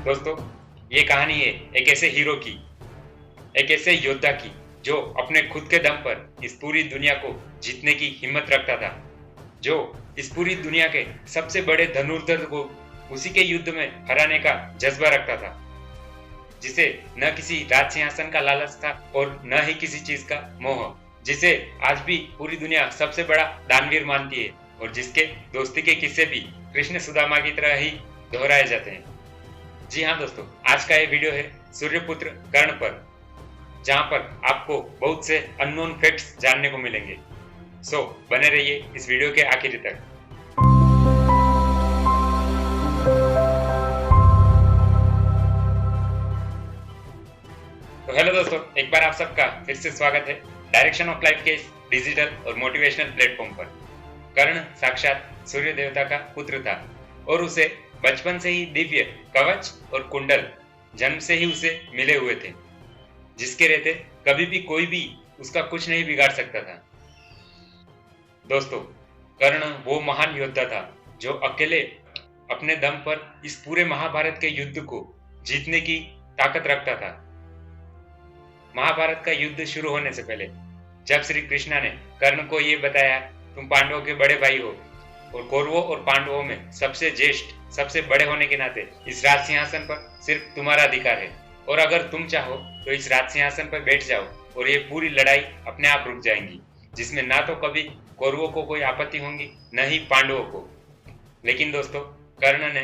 दोस्तों, ये कहानी है एक ऐसे हीरो की, एक ऐसे योद्धा की जो अपने खुद के दम पर इस पूरी दुनिया को जीतने की हिम्मत रखता था, जो इस पूरी दुनिया के सबसे बड़े धनुर्धर को उसी के युद्ध में हराने का जज्बा रखता था, जिसे न किसी राज सिंहासन का लालच था और न ही किसी चीज का मोह, जिसे आज भी पूरी दुनिया सबसे बड़ा दानवीर मानती है और जिसके दोस्ती के किस्से भी कृष्ण सुदामा की तरह ही दोहराए जाते हैं। जी हाँ दोस्तों, आज का ये वीडियो है सूर्यपुत्र कर्ण पर, जहां पर आपको बहुत से अननोन फैक्ट्स जानने को मिलेंगे। सो बने रहिए इस वीडियो के आखिर तक। तो हेलो दोस्तों, एक बार आप सबका फिर से स्वागत है डायरेक्शन ऑफ लाइफ के इस डिजिटल और मोटिवेशनल प्लेटफॉर्म पर। कर्ण साक्षात सूर्य देवता का पुत्र था और उसे बचपन से ही दिव्य कवच और कुंडल जन्म से ही उसे मिले हुए थे, जिसके रहते कभी भी कोई भी उसका कुछ नहीं बिगाड़ सकता था। दोस्तों, कर्ण वो महान योद्धा था जो अकेले अपने दम पर इस पूरे महाभारत के युद्ध को जीतने की ताकत रखता था। महाभारत का युद्ध शुरू होने से पहले जब श्री कृष्णा ने कर्ण को ये बताया, तुम पांडवों के बड़े भाई हो और कौरवों और पांडवों में सबसे ज्येष्ठ, सबसे बड़े होने के नाते इस राज सिंहासन पर सिर्फ तुम्हारा अधिकार है और अगर तुम चाहो तो इस राज सिंहासन पर बैठ जाओ और ये पूरी लड़ाई अपने आप रुक जाएंगी, जिसमें ना तो कभी कौरवों को कोई आपत्ति होगी न ही पांडवों को। लेकिन दोस्तों, कर्ण ने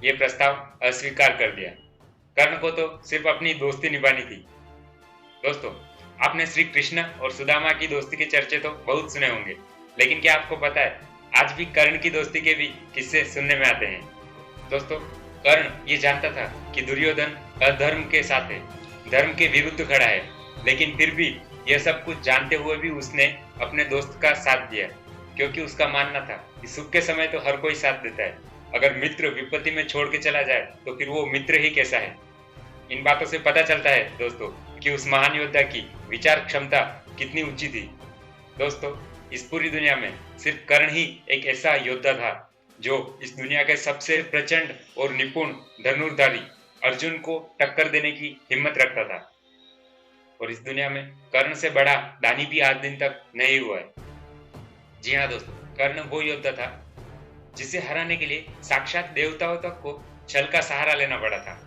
यह प्रस्ताव अस्वीकार कर दिया। कर्ण को तो सिर्फ अपनी दोस्ती निभानी थी। दोस्तों, आपने श्री कृष्ण और सुदामा की दोस्ती के चर्चे तो बहुत सुने होंगे, लेकिन क्या आपको पता है आज भी कर्ण की दोस्ती के भी किस्से सुनने में आते हैं। दोस्तों, कर्ण ये जानता था कि दुर्योधन अधर्म के साथ है, धर्म के विरुद्ध खड़ा है, लेकिन फिर भी यह सब कुछ जानते हुए भी उसने अपने दोस्त का साथ दिया, क्योंकि उसका मानना था कि सुख के समय तो हर कोई साथ देता है, अगर मित्र विपत्ति में छोड़ के चला जाए तो फिर वो मित्र ही कैसा है। इन बातों से पता चलता है दोस्तों कि उस महान योद्धा की विचार क्षमता कितनी ऊंची थी। दोस्तों, इस पूरी दुनिया में सिर्फ कर्ण ही एक ऐसा योद्धा था जो इस दुनिया के सबसे प्रचंड और निपुण धनुर्धारी अर्जुन को टक्कर देने की हिम्मत रखता था, और इस दुनिया में कर्ण से बड़ा दानी भी आज दिन तक नहीं हुआ है। जी हाँ दोस्तों, कर्ण वो योद्धा था जिसे हराने के लिए साक्षात देवताओं तक को छल का सहारा लेना पड़ा था।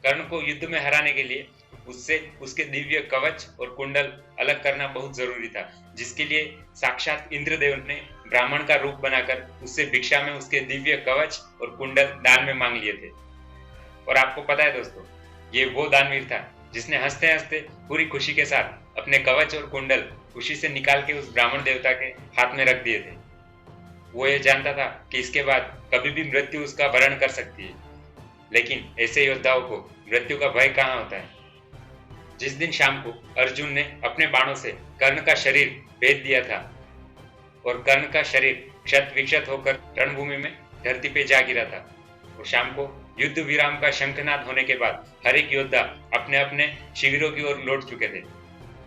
कर्ण को युद्ध में हराने के लिए उससे उसके दिव्य कवच और कुंडल अलग करना बहुत जरूरी था, जिसके लिए साक्षात इंद्रदेव ने ब्राह्मण का रूप बनाकर उससे भिक्षा में उसके दिव्य कवच और कुंडल दान में मांग लिए थे। और आपको पता है दोस्तों, ये वो दानवीर था जिसने हंसते हंसते पूरी खुशी के साथ अपने कवच और कुंडल खुशी से निकाल के उस ब्राह्मण देवता के हाथ में रख दिए थे। वो ये जानता था कि इसके बाद कभी भी मृत्यु उसका वरण कर सकती है, लेकिन ऐसे योद्धाओं को मृत्यु का भय कहाँ होता है। जिस दिन शाम को अर्जुन ने अपने बाणों से कर्ण का शरीर भेद दिया था और कर्ण का शरीर क्षत विक्षत होकर रणभूमि में धरती पे जा गिरा था, और शाम को युद्ध विराम का शंखनाद होने के बाद हर एक योद्धा अपने अपने शिविरों की ओर लौट चुके थे,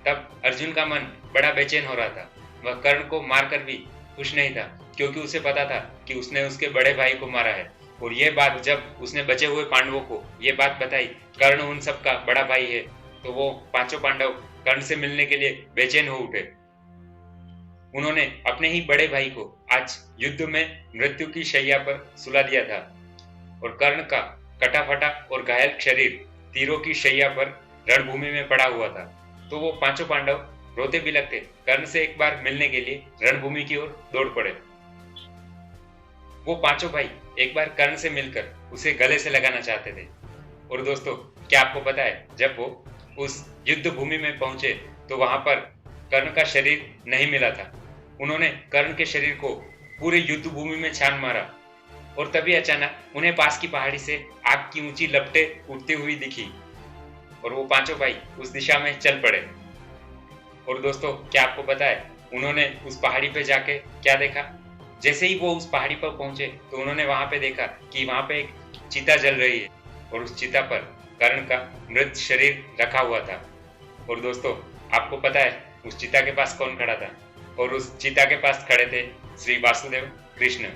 तब अर्जुन का मन बड़ा बेचैन हो रहा था। वह कर्ण को मारकर भी खुश नहीं था, क्योंकि उसे पता था कि उसने उसके बड़े भाई को मारा है, और यह बात जब उसने बचे हुए पांडवों को ये बात बताई, कर्ण उन सब का बड़ा भाई है, तो वो पांचों पांडव कर्ण से मिलने के लिए बेचैन हो उठे। उन्होंने अपने ही बड़े भाई को आज युद्ध में मृत्यु की शैया पर सुला दिया था, और कर्ण का कटा फटा और घायल शरीर तीरों की शैया पर रणभूमि में पड़ा हुआ था। तो वो पांचों पांडव रोते बिलखते कर्ण से एक बार मिलने के लिए रणभूमि की ओर दौड़ पड़े। वो पांचों भाई एक बार कर्ण से मिलकर उसे गले से लगाना चाहते थे। और दोस्तों, क्या आपको पता है, जब वो उस युद्ध भूमि में पहुंचे तो वहां पर कर्ण का शरीर नहीं मिला था। उन्होंने कर्ण के शरीर को पूरे युद्ध भूमि में छान मारा, और तभी अचानक उन्हें पास की पहाड़ी से आग की ऊंची लपटें उठती हुई दिखी, और वो पांचों भाई उस दिशा में चल पड़े। और दोस्तों, क्या आपको पता है उन्होंने उस पहाड़ी पे जाके क्या देखा? जैसे ही वो उस पहाड़ी पर पहुंचे तो उन्होंने वहां पे देखा कि वहां पे एक चिता जल रही है, और उस चिता पर कर्ण का मृत शरीर रखा हुआ था। और दोस्तों, आपको पता है उस चिता के पास कौन खड़ा था? और उस चिता के पास खड़े थे श्री वासुदेव कृष्ण।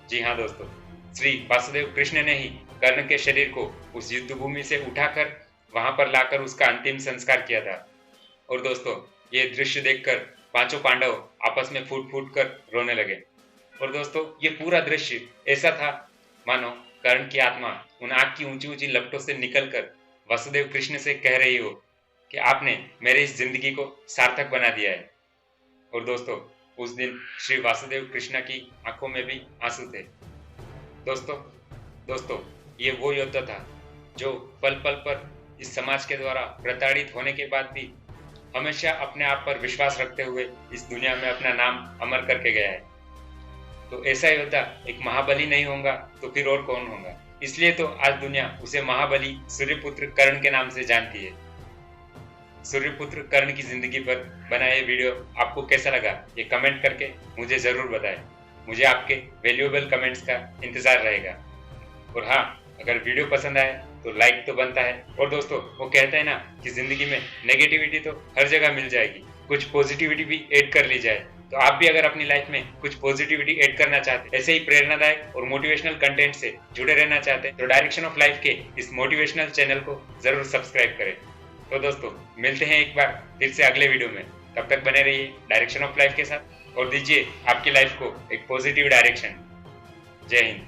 जी हाँ दोस्तों, श्री वासुदेव कृष्ण ने ही कर्ण के शरीर को उस युद्ध भूमि से उठाकर वहां पर लाकर उसका अंतिम संस्कार किया था। और दोस्तों, ये दृश्य देखकर पांचों पांडव आपस में फूट फूट कर रोने लगे। और दोस्तों, ये पूरा दृश्य ऐसा था मानो कर्ण की आत्मा उन आग की ऊंची ऊंची लपटों से निकलकर वसुदेव कृष्ण से कह रही हो कि आपने मेरे इस जिंदगी को सार्थक बना दिया है। और दोस्तों, उस दिन श्री वासुदेव कृष्ण की आंखों में भी आंसू थे। दोस्तों, ये वो योद्धा था जो पल पल पर इस समाज के द्वारा प्रताड़ित होने के बाद भी हमेशा अपने आप पर विश्वास रखते हुए इस दुनिया में अपना नाम अमर करके गया है। तो ऐसा योद्धा एक महाबली नहीं होगा तो फिर और कौन होगा। इसलिए तो आज दुनिया उसे महाबली सूर्यपुत्र कर्ण के नाम से जानती है। सूर्यपुत्र कर्ण की जिंदगी पर बना ये वीडियो आपको कैसा लगा, ये कमेंट करके मुझे जरूर बताएं। मुझे आपके वैल्यूएबल कमेंट्स का इंतजार रहेगा। और हाँ, अगर वीडियो पसंद आए तो लाइक तो बनता है। और दोस्तों, वो कहते हैं ना कि जिंदगी में नेगेटिविटी तो हर जगह मिल जाएगी, कुछ पॉजिटिविटी भी ऐड कर ली जाए। तो आप भी अगर अपनी लाइफ में कुछ पॉजिटिविटी ऐड करना चाहते, ऐसे ही प्रेरणादायक और मोटिवेशनल कंटेंट से जुड़े रहना चाहते, तो डायरेक्शन ऑफ लाइफ के इस मोटिवेशनल चैनल को जरूर सब्सक्राइब करें। तो दोस्तों, मिलते हैं एक बार फिर से अगले वीडियो में। तब तक बने रहिए डायरेक्शन ऑफ लाइफ के साथ और दीजिए आपकी लाइफ को एक पॉजिटिव डायरेक्शन। जय हिंद।